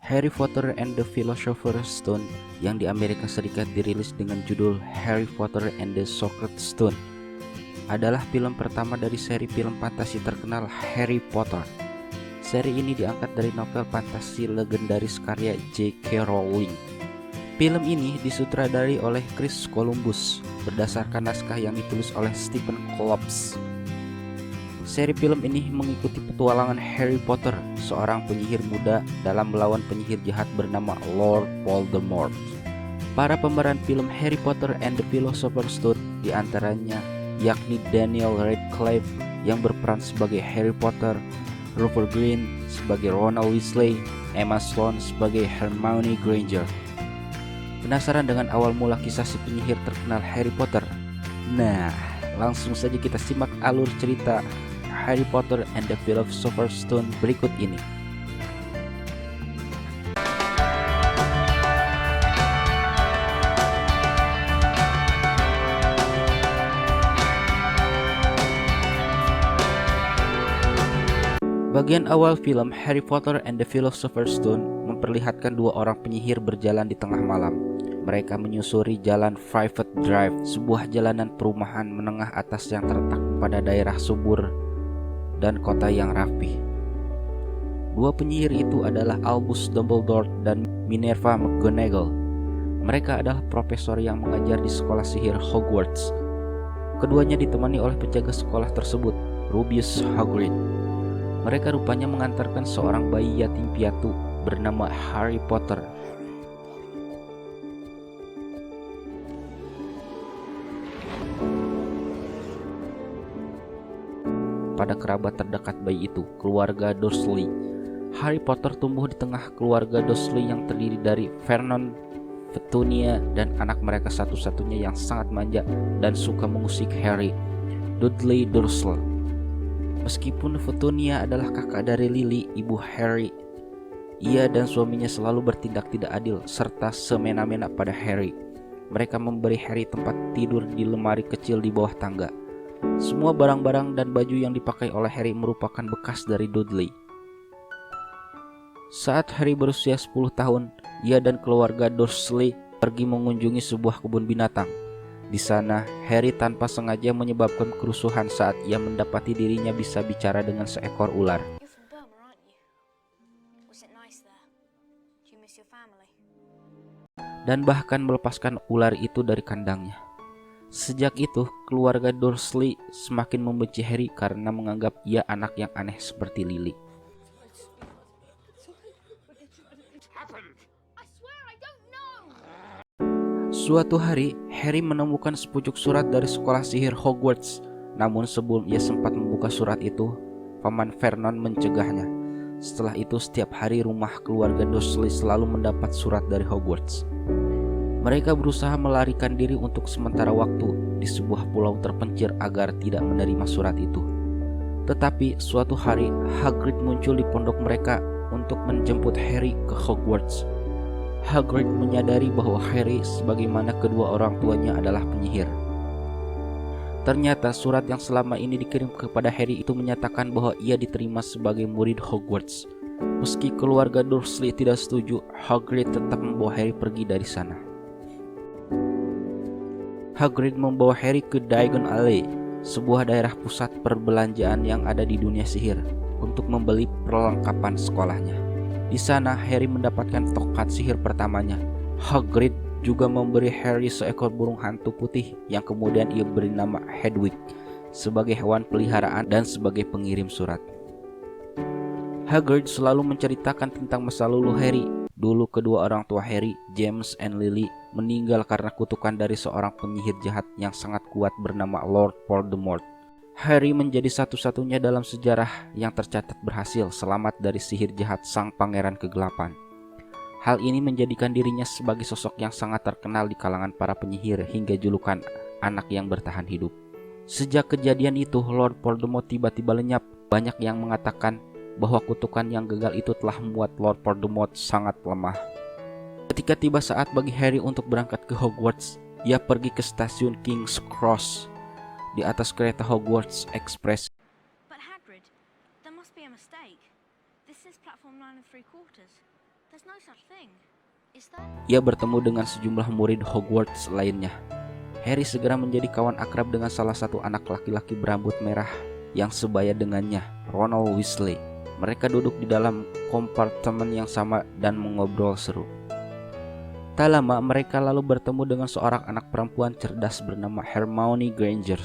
Harry Potter and the Philosopher's Stone yang di Amerika Serikat dirilis dengan judul Harry Potter and the Sorcerer's Stone adalah film pertama dari seri film fantasi terkenal Harry Potter. Seri ini diangkat dari novel fantasi legendaris karya J.K. Rowling. Film ini disutradari oleh Chris Columbus berdasarkan naskah yang ditulis oleh Stephen Kloves. Seri film ini mengikuti petualangan Harry Potter, seorang penyihir muda dalam melawan penyihir jahat bernama Lord Voldemort. Para pemeran film Harry Potter and the Philosopher's Stone diantaranya yakni Daniel Radcliffe yang berperan sebagai Harry Potter, Rupert Grint sebagai Ronald Weasley, Emma Stone sebagai Hermione Granger. Penasaran dengan awal mula kisah si penyihir terkenal Harry Potter? Nah, langsung saja kita simak alur cerita Harry Potter and the Philosopher's Stone berikut ini. Bagian awal film Harry Potter and the Philosopher's Stone memperlihatkan dua orang penyihir berjalan di tengah malam. Mereka menyusuri jalan Private Drive, sebuah jalanan perumahan menengah atas yang terletak pada daerah subur dan kota yang rapi. Dua penyihir itu adalah Albus Dumbledore dan Minerva McGonagall. Mereka adalah profesor yang mengajar di sekolah sihir Hogwarts. Keduanya ditemani oleh penjaga sekolah tersebut, Rubius Hagrid. Mereka rupanya mengantarkan seorang bayi yatim piatu bernama Harry Potter. Pada kerabat terdekat bayi itu, keluarga Dursley. Harry Potter tumbuh di tengah keluarga Dursley yang terdiri dari Vernon, Petunia, dan anak mereka satu-satunya yang sangat manja dan suka mengusik Harry, Dudley Dursley. Meskipun Petunia adalah kakak dari Lily, ibu Harry, ia dan suaminya selalu bertindak tidak adil serta semena-mena pada Harry. Mereka memberi Harry tempat tidur di lemari kecil di bawah tangga. Semua barang-barang dan baju yang dipakai oleh Harry merupakan bekas dari Dudley. Saat Harry berusia 10 tahun, ia dan keluarga Dursley pergi mengunjungi sebuah kebun binatang. Di sana, Harry tanpa sengaja menyebabkan kerusuhan saat ia mendapati dirinya bisa bicara dengan seekor ular. Dan bahkan melepaskan ular itu dari kandangnya. Sejak itu, keluarga Dursley semakin membenci Harry karena menganggap ia anak yang aneh seperti Lily. Suatu hari, Harry menemukan sepucuk surat dari sekolah sihir Hogwarts. Namun sebelum ia sempat membuka surat itu, Paman Vernon mencegahnya. Setelah itu, setiap hari rumah keluarga Dursley selalu mendapat surat dari Hogwarts. Mereka berusaha melarikan diri untuk sementara waktu di sebuah pulau terpencil agar tidak menerima surat itu. Tetapi suatu hari Hagrid muncul di pondok mereka untuk menjemput Harry ke Hogwarts. Hagrid menyadari bahwa Harry sebagaimana kedua orang tuanya adalah penyihir. Ternyata surat yang selama ini dikirim kepada Harry itu menyatakan bahwa ia diterima sebagai murid Hogwarts. Meski keluarga Dursley tidak setuju, Hagrid tetap membawa Harry pergi dari sana. Hagrid membawa Harry ke Diagon Alley, sebuah daerah pusat perbelanjaan yang ada di dunia sihir, untuk membeli perlengkapan sekolahnya. Di sana, Harry mendapatkan tongkat sihir pertamanya. Hagrid juga memberi Harry seekor burung hantu putih yang kemudian ia beri nama Hedwig sebagai hewan peliharaan dan sebagai pengirim surat. Hagrid selalu menceritakan tentang masa lalu Harry. Dulu kedua orang tua Harry, James and Lily, meninggal karena kutukan dari seorang penyihir jahat yang sangat kuat bernama Lord Voldemort. Harry menjadi satu-satunya dalam sejarah yang tercatat berhasil selamat dari sihir jahat sang pangeran kegelapan. Hal ini menjadikan dirinya sebagai sosok yang sangat terkenal di kalangan para penyihir hingga julukan anak yang bertahan hidup. Sejak kejadian itu, Lord Voldemort tiba-tiba lenyap. Banyak yang mengatakan bahwa kutukan yang gagal itu telah membuat Lord Voldemort sangat lemah. Ketika tiba saat bagi Harry untuk berangkat ke Hogwarts, ia pergi ke stasiun King's Cross. Di atas kereta Hogwarts Express, But Hagrid, there must be a mistake. This is platform 9 3/4. There's no such thing. Is there? Ia bertemu dengan sejumlah murid Hogwarts lainnya. Harry segera menjadi kawan akrab dengan salah satu anak laki-laki berambut merah yang sebaya dengannya, Ronald Weasley. Mereka duduk di dalam kompartemen yang sama dan mengobrol seru. Tak lama mereka lalu bertemu dengan seorang anak perempuan cerdas bernama Hermione Granger.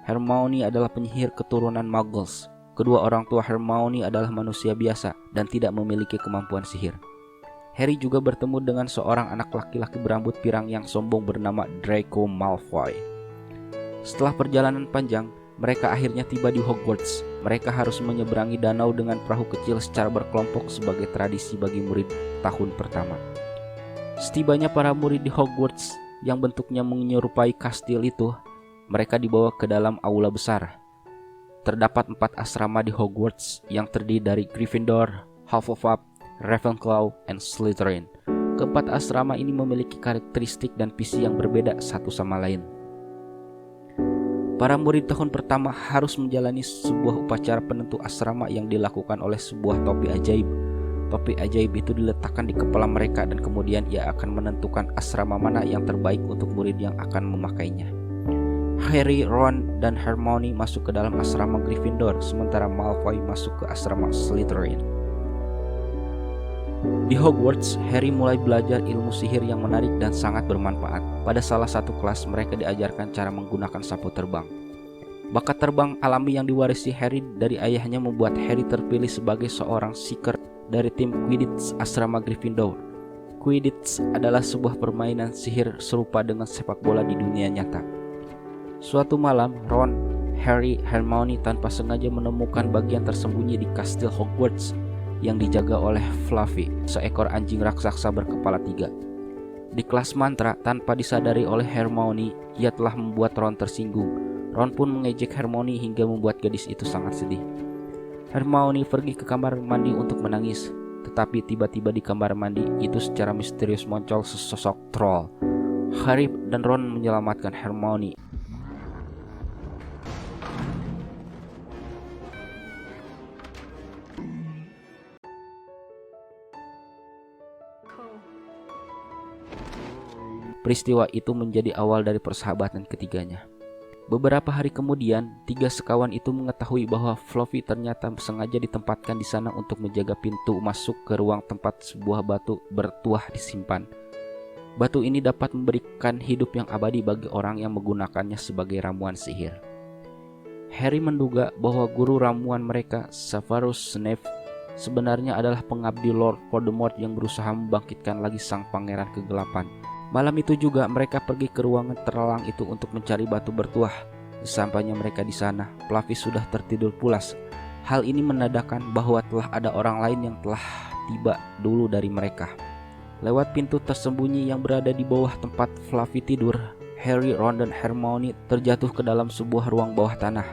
Hermione adalah penyihir keturunan Muggles. Kedua orang tua Hermione adalah manusia biasa dan tidak memiliki kemampuan sihir. Harry juga bertemu dengan seorang anak laki-laki berambut pirang yang sombong bernama Draco Malfoy. Setelah perjalanan panjang, mereka akhirnya tiba di Hogwarts. Mereka harus menyeberangi danau dengan perahu kecil secara berkelompok sebagai tradisi bagi murid tahun pertama. Setibanya para murid di Hogwarts yang bentuknya menyerupai kastil itu, mereka dibawa ke dalam aula besar. Terdapat 4 asrama di Hogwarts yang terdiri dari Gryffindor, Hufflepuff, Ravenclaw, and Slytherin. Keempat asrama ini memiliki karakteristik dan visi yang berbeda satu sama lain. Para murid tahun pertama harus menjalani sebuah upacara penentu asrama yang dilakukan oleh sebuah topi ajaib. Topi ajaib itu diletakkan di kepala mereka dan kemudian ia akan menentukan asrama mana yang terbaik untuk murid yang akan memakainya. Harry, Ron, dan Hermione masuk ke dalam asrama Gryffindor, sementara Malfoy masuk ke asrama Slytherin. Di Hogwarts, Harry mulai belajar ilmu sihir yang menarik dan sangat bermanfaat. Pada salah satu kelas, mereka diajarkan cara menggunakan sapu terbang. Bakat terbang alami yang diwarisi Harry dari ayahnya membuat Harry terpilih sebagai seorang seeker dari tim Quidditch asrama Gryffindor. Quidditch adalah sebuah permainan sihir serupa dengan sepak bola di dunia nyata. Suatu malam, Ron, Harry, Hermione tanpa sengaja menemukan bagian tersembunyi di kastil Hogwarts yang dijaga oleh Fluffy, seekor anjing raksasa berkepala 3. Di kelas mantra, tanpa disadari oleh Hermione, ia telah membuat Ron tersinggung. Ron pun mengejek Hermione hingga membuat gadis itu sangat sedih. Hermione pergi ke kamar mandi untuk menangis, tetapi tiba-tiba di kamar mandi itu secara misterius muncul sesosok troll. Harry dan Ron menyelamatkan Hermione. Peristiwa itu menjadi awal dari persahabatan ketiganya. Beberapa hari kemudian, 3 sekawan itu mengetahui bahwa Fluffy ternyata sengaja ditempatkan di sana untuk menjaga pintu masuk ke ruang tempat sebuah batu bertuah disimpan. Batu ini dapat memberikan hidup yang abadi bagi orang yang menggunakannya sebagai ramuan sihir. Harry menduga bahwa guru ramuan mereka, Severus Snape, sebenarnya adalah pengabdi Lord Voldemort yang berusaha membangkitkan lagi sang pangeran kegelapan. Malam itu juga mereka pergi ke ruangan terlalang itu untuk mencari batu bertuah. Sesampainya mereka di sana, Fluffy sudah tertidur pulas. Hal ini menandakan bahwa telah ada orang lain yang telah tiba dulu dari mereka. Lewat pintu tersembunyi yang berada di bawah tempat Fluffy tidur, Harry, Ron, dan Hermione terjatuh ke dalam sebuah ruang bawah tanah.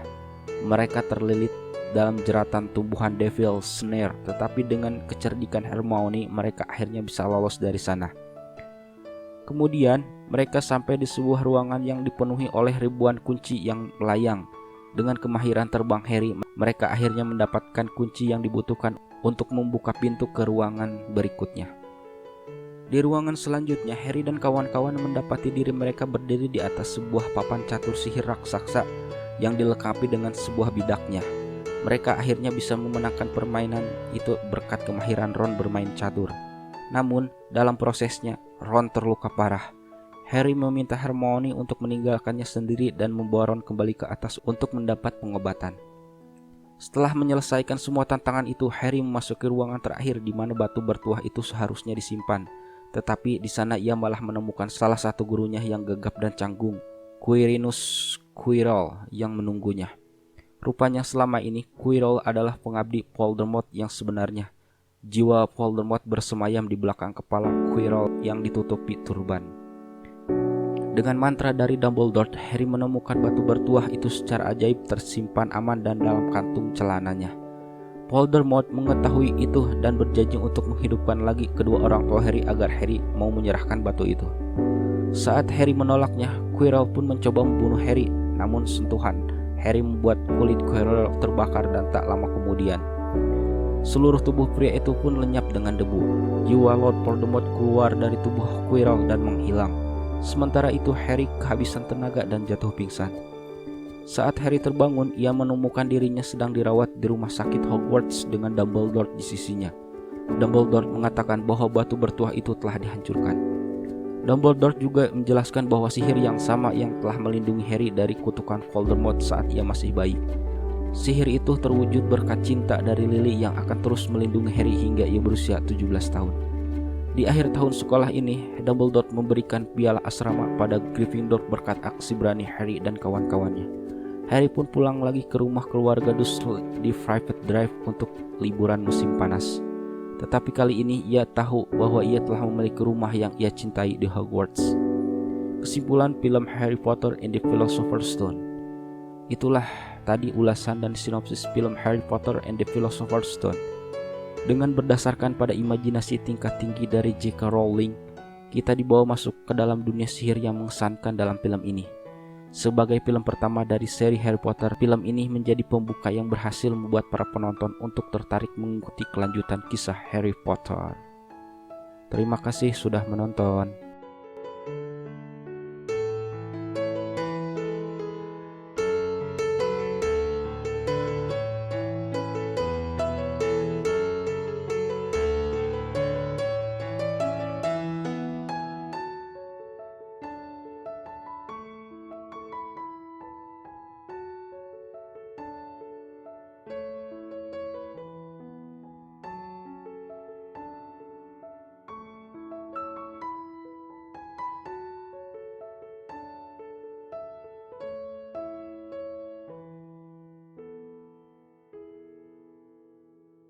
Mereka terlilit dalam jeratan tumbuhan Devil Snare, tetapi dengan kecerdikan Hermione, mereka akhirnya bisa lolos dari sana. Kemudian, mereka sampai di sebuah ruangan yang dipenuhi oleh ribuan kunci yang melayang. Dengan kemahiran terbang Harry, mereka akhirnya mendapatkan kunci yang dibutuhkan untuk membuka pintu ke ruangan berikutnya. Di ruangan selanjutnya, Harry dan kawan-kawan mendapati diri mereka berdiri di atas sebuah papan catur sihir raksasa yang dilengkapi dengan sebuah bidaknya. Mereka akhirnya bisa memenangkan permainan itu berkat kemahiran Ron bermain catur. Namun, dalam prosesnya, Ron terluka parah. Harry meminta Hermione untuk meninggalkannya sendiri dan membawa Ron kembali ke atas untuk mendapat pengobatan. Setelah menyelesaikan semua tantangan itu, Harry memasuki ruangan terakhir di mana batu bertuah itu seharusnya disimpan. Tetapi di sana ia malah menemukan salah satu gurunya yang gegap dan canggung, Quirinus Quirrell, yang menunggunya. Rupanya selama ini Quirrell adalah pengabdi Voldemort yang sebenarnya. Jiwa Voldemort bersemayam di belakang kepala Quirrell yang ditutupi turban. Dengan mantra dari Dumbledore, Harry menemukan batu bertuah itu secara ajaib tersimpan aman dan dalam kantung celananya. Voldemort mengetahui itu dan berjanji untuk menghidupkan lagi kedua orang tua Harry agar Harry mau menyerahkan batu itu. Saat Harry menolaknya, Quirrell pun mencoba membunuh Harry, namun sentuhan Harry membuat kulit Quirrell terbakar dan tak lama kemudian Seluruh tubuh pria itu pun lenyap dengan debu. Jiwa Lord Voldemort keluar dari tubuh Quirrell dan menghilang. Sementara itu Harry kehabisan tenaga dan jatuh pingsan. Saat Harry terbangun, ia menemukan dirinya sedang dirawat di rumah sakit Hogwarts dengan Dumbledore di sisinya. Dumbledore mengatakan bahwa batu bertuah itu telah dihancurkan. Dumbledore juga menjelaskan bahwa sihir yang sama yang telah melindungi Harry dari kutukan Voldemort saat ia masih bayi. Sihir itu terwujud berkat cinta dari Lily yang akan terus melindungi Harry hingga ia berusia 17 tahun. Di akhir tahun sekolah ini, Dumbledore memberikan piala asrama pada Gryffindor berkat aksi berani Harry dan kawan-kawannya. Harry pun pulang lagi ke rumah keluarga Dursley di Private Drive untuk liburan musim panas. Tetapi kali ini ia tahu bahwa ia telah memiliki rumah yang ia cintai di Hogwarts. Kesimpulan film Harry Potter and the Philosopher's Stone. Itulah tadi ulasan dan sinopsis film Harry Potter and the Philosopher's Stone. Dengan berdasarkan pada imajinasi tingkat tinggi dari J.K. Rowling, kita dibawa masuk ke dalam dunia sihir yang mengesankan dalam film ini. Sebagai film pertama dari seri Harry Potter, film ini menjadi pembuka yang berhasil membuat para penonton untuk tertarik mengikuti kelanjutan kisah Harry Potter. Terima kasih sudah menonton.